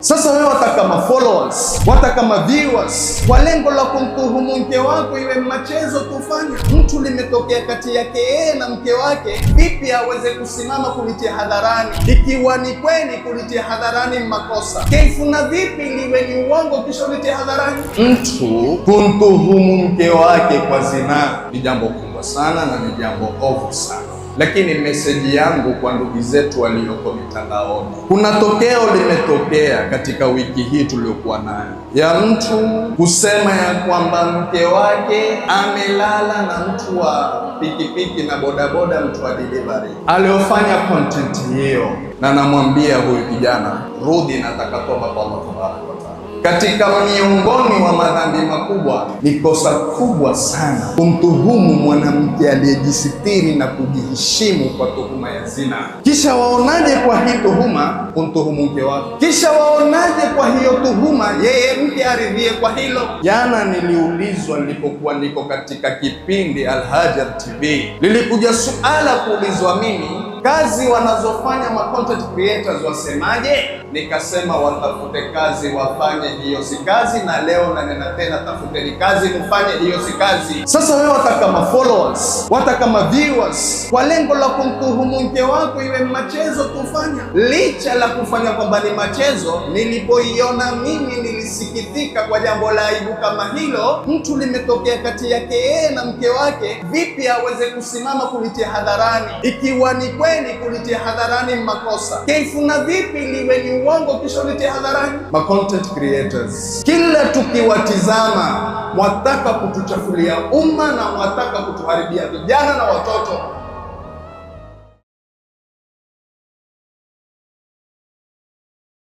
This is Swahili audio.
Sasa wewe wataka followers, wataka viewers, kwa lengo la kumtuhumu mke wako iwe machezo tufanya. Mtu limetokea kati yake yeye na mke wake, vipi aweze kusimama kulitia hadharani? Ikiwa ni kweli kulitia hadharani makosa, kaifu na vipi liwe ni uongo kisha ulitia hadharani? Mtu kumtuhumu mke wake kwa zinaa ni jambo kubwa sana na ni jambo ovu sana. Lakini meseji yangu kwa ndugu zetu walioko mitandaoni, kuna tokeo limetokea katika wiki hii tuliokuwa nayo ya mtu kusema ya kwamba mke wake amelala na mtu wa pikipiki na bodaboda, mtu wa delivery aliofanya content hiyo, na namwambia huyu kijana, rudi, nataka toba kwa Allah Tabaraka wa Taala. Katika miongoni wa madhambi makubwa ni kosa kubwa sana kumtuhumu mwanamke aliyejisitiri na kujiheshimu kwa tuhuma ya zina. Kisha waonaje kwa hii tuhuma kumtuhumu mke wako? Kisha waonaje kwa hiyo tuhuma yeye mke aridhie kwa hilo? Jana niliulizwa, nilipokuwa niko katika kipindi Al-Hajar TV, lilikuja suala kuulizwa mimi, kazi wanazofanya ma content creators wasemaje? Nikasema watafute kazi wafanye, hiyo si kazi. Na leo nanena tena, tafuteni kazi mfanye, hiyo si kazi. Sasa wewe wataka followers, wataka viewers, kwa lengo la kumtuhumu mke wako iwe machezo tufanya. Licha la kufanya kwamba ni machezo, nilipoiona mimi nilisikitika kwa jambo la aibu kama hilo. Mtu limetokea kati yake yeye na mke wake, vipi aweze kusimama kulitia hadharani? Ikiwa ni kweli kulitia hadharani makosa, kaifu na vipi liwe ni uongo kisha ulitia hadharani? Ma content creators kila tukiwatizama mwataka kutuchafulia umma na mwataka kutuharibia vijana na watoto.